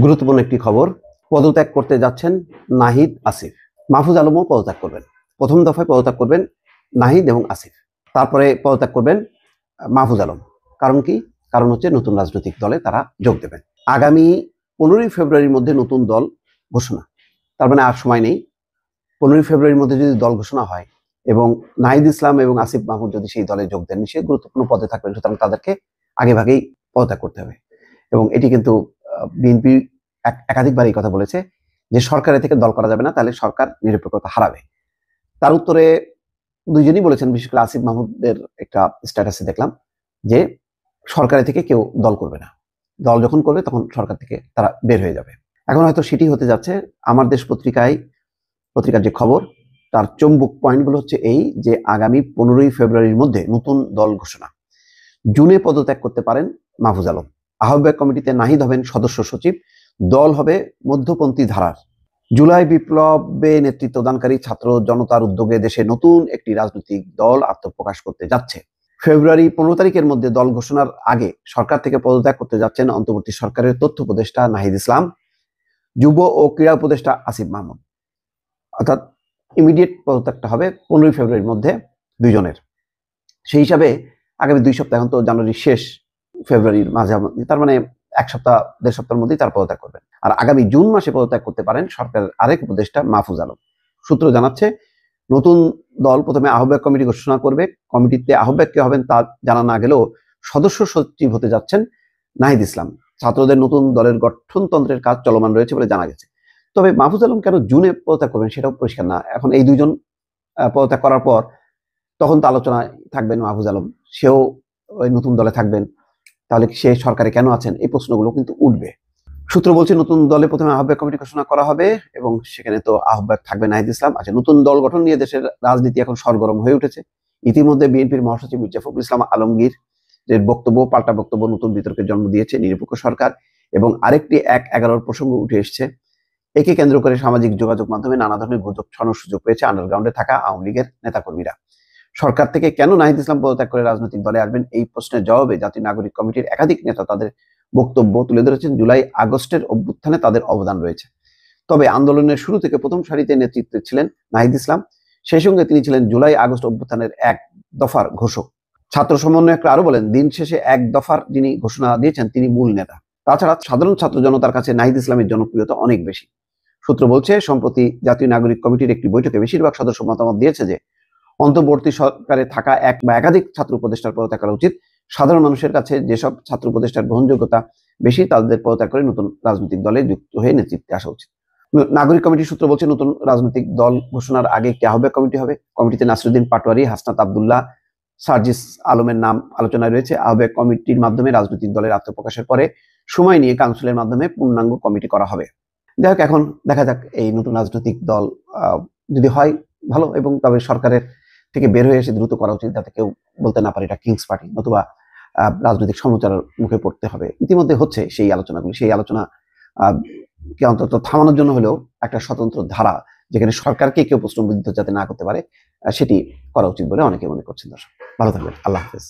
গুরুত্বপূর্ণ একটি খবর, পদত্যাগ করতে যাচ্ছেন নাহিদ আসিফ। মাহফুজ আলমও পদত্যাগ করবেন। প্রথম দফায় পদত্যাগ করবেন নাহিদ এবং আসিফ, তারপরে পদত্যাগ করবেন মাহফুজ আলম। কারণ কি? কারণ হচ্ছে নতুন রাজনৈতিক দলে তারা যোগ দেবেন। আগামী 15ই ফেব্রুয়ারির মধ্যে নতুন দল ঘোষণা, তার মানে আর সময় নেই। 15ই ফেব্রুয়ারির মধ্যে যদি দল ঘোষণা হয় এবং নাহিদ ইসলাম এবং আসিফ মাহমুদ যদি সেই দলে যোগ দেন, সে গুরুত্বপূর্ণ পদে থাকবেন, সুতরাং তাদেরকে আগেভাগেই পদত্যাগ করতে হবে। এবং এটি কিন্তু বিএনপি একাধিকবার এই কথা বলেছে যে সরকারের থেকে দল করা যাবে না, তাহলে সরকার নিরপেক্ষতা হারাবে। তার উত্তরে দুইজনই বলেছেন, বিশেষ করে আসিফ মাহমুদের একটা স্ট্যাটাসে দেখলাম যে সরকারের থেকে কেউ দল করবে না, দল যখন করবে তখন সরকার থেকে তারা বের হয়ে যাবে। এখন হয়তো সেটি হতে যাচ্ছে। আমার দেশ পত্রিকার যে খবর, তার চম্বুক পয়েন্টগুলো হচ্ছে এই যে আগামী 15ই ফেব্রুয়ারির মধ্যে নতুন দল ঘোষণা। জুনে পদত্যাগ করতে পারেন মাহফুজ আলম। আহ্বায়ক কমিটিতে নাহিদ হবেন সদস্য সচিব। দল হবে মধ্যপন্থী ধারার। জুলাই বিপ্লবে নেতৃত্বদানকারী ছাত্র জনতার উদ্যোগে দেশে নতুন একটি রাজনৈতিক দল আত্মপ্রকাশ করতে যাচ্ছে। ফেব্রুয়ারি 15 তারিখের মধ্যে দল ঘোষণার আগে সরকার থেকে পদত্যাগ করতে যাচ্ছেন অন্তর্বর্তী সরকারের তথ্য উপদেষ্টা নাহিদ ইসলাম, যুব ও ক্রীড়া উপদেষ্টা আসিফ মাহমুদ। অর্থাৎ ইমিডিয়েট পদত্যাগটা হবে 15ই ফেব্রুয়ারির মধ্যে দুইজনের। সেই হিসাবে আগামী 2 সপ্তাহ, এখন তো জানুয়ারির শেষ, ফেব্রুয়ারির মাঝামাঝি, তার মানে 1 সপ্তাহ 1.5 সপ্তাহের মধ্যেই তার পদত্যাগ করবেন। আর আগামী জুন মাসে পদত্যাগ করতে পারেন সরকারের আরেক উপদেষ্টা মাহফুজ আলম। সূত্র জানাচ্ছে নতুন দল প্রথমে আহ্বায়ক কমিটি ঘোষণা করবে। কমিটিতে আহ্বায়ক কে হবেন তা জানা না গেলেও সদস্য সচিব হতে যাচ্ছেন নাহিদ ইসলাম। ছাত্রদের নতুন দলের গঠনতন্ত্রের কাজ চলমান রয়েছে বলে জানা গেছে। তবে মাহফুজ আলম কেন জুনে পদত্যাগ করবেন সেটাও পরিষ্কার না। এখন এই দুইজন পদত্যাগ করার পর তখন তো আলোচনায় থাকবেন মাহফুজ আলম, সেও ওই নতুন দলে থাকবেন, তাহলে সে সরকারে কেন আছেন, এই প্রশ্নগুলো কিন্তু উঠবে। সূত্র বলছে নতুন দলে প্রথমে আহ্বায়ক কমিটি ঘোষণা করা হবে এবং সেখানে তো আহ্বায়ক থাকবে নাহিদ ইসলাম। আচ্ছা, নতুন দল গঠন নিয়ে দেশের রাজনীতি এখন সরগরম হয়ে উঠেছে। ইতিমধ্যে বিএনপির মহাসচিব মির্জা ফখরুল ইসলাম আলমগীর এর বক্তব্য, পাল্টা বক্তব্য নতুন বিতর্কের জন্ম দিয়েছে। নিরপেক্ষ সরকার এবং আরেকটি 1-11 প্রসঙ্গ উঠে এসছে। একে কেন্দ্র করে সামাজিক যোগাযোগ মাধ্যমে নানা ধরনের গুজব ছড়ানোর সুযোগ পেয়েছে আন্ডারগ্রাউন্ডে থাকা আওয়ামী লীগের নেতাকর্মীরা। সরকার থেকে কেন নাহিদ ইসলাম পদত্যাগ করে রাজনৈতিক দলে আসবেন, এই প্রশ্নের জবাবে জাতীয় নাগরিক কমিটির একাধিক নেতা তাদের বক্তব্য তুলে ধরেছেন। জুলাই আগস্টের অভ্যুত্থানে তাদের অবদান রয়েছে, তবে আন্দোলনের শুরু থেকে প্রথম সারিতে নেতৃত্বে ছিলেন নাহিদ ইসলাম। সেই সঙ্গে তিনি ছিলেন জুলাই আগস্ট অভ্যুত্থানের 1 দফার ঘোষক। ছাত্র সমন্বয়করা আরো বলেন, দিন শেষে 1 দফার যিনি ঘোষণা দিয়েছেন তিনি মূল নেতা। তাছাড়া সাধারণ ছাত্র জনতার কাছে নাহিদ ইসলামের জনপ্রিয়তা অনেক বেশি। সূত্র বলছে, সম্প্রতি জাতীয় নাগরিক কমিটির একটি বৈঠকে বেশিরভাগ সদস্য মতামত দিয়েছে যে অন্তর্বর্তী সরকারে থাকা এক বা একাধিক ছাত্র উপদেষ্টার পদত্যাগ করা উচিত। সাধারণ মানুষের কাছে যেসব ছাত্র উপদেষ্টার গ্রহণযোগ্যতা বেশি, তাদের পদত্যাগ করে নতুন রাজনৈতিক দলে যুক্ত হয়ে নেতৃত্বে আসা উচিত। নাগরিক কমিটির সূত্র বলছে, নতুন রাজনৈতিক দল ঘোষণার আগে একটি আহ্বায়ক কমিটি হবে। কমিটিতে নাসিরুদ্দিন পাটোয়ারি, হাসনাত আবদুল্লাহ, সার্জিস আলমের নাম আলোচনায় রয়েছে। আহ্বায়ক কমিটির মাধ্যমে রাজনৈতিক দলের আত্মপ্রকাশের পরে সময় নিয়ে কাউন্সিলের মাধ্যমে পূর্ণাঙ্গ কমিটি করা হবে। যাই হোক, এখন দেখা যাক এই নতুন রাজনৈতিক দল যদি হয় ভালো, এবং তবে সরকারের থেকে বের হয়ে এসে দ্রুত করা উচিত, যাতে কেউ বলতে না পারে এটা কিংস পার্টি, নতুবা রাজনৈতিক সমালোচনার মুখে পড়তে হবে। ইতিমধ্যে হচ্ছে সেই আলোচনাগুলি, সেই আলোচনা কে অন্তত থামানোর জন্য হলেও একটা স্বতন্ত্র ধারা, যেখানে সরকারকে কেউ প্রশ্নবিদ্ধ যাতে না করতে পারে, সেটি করা উচিত বলে অনেকে মনে করছেন। দর্শক ভালো থাকবেন, আল্লাহ হাফেজ।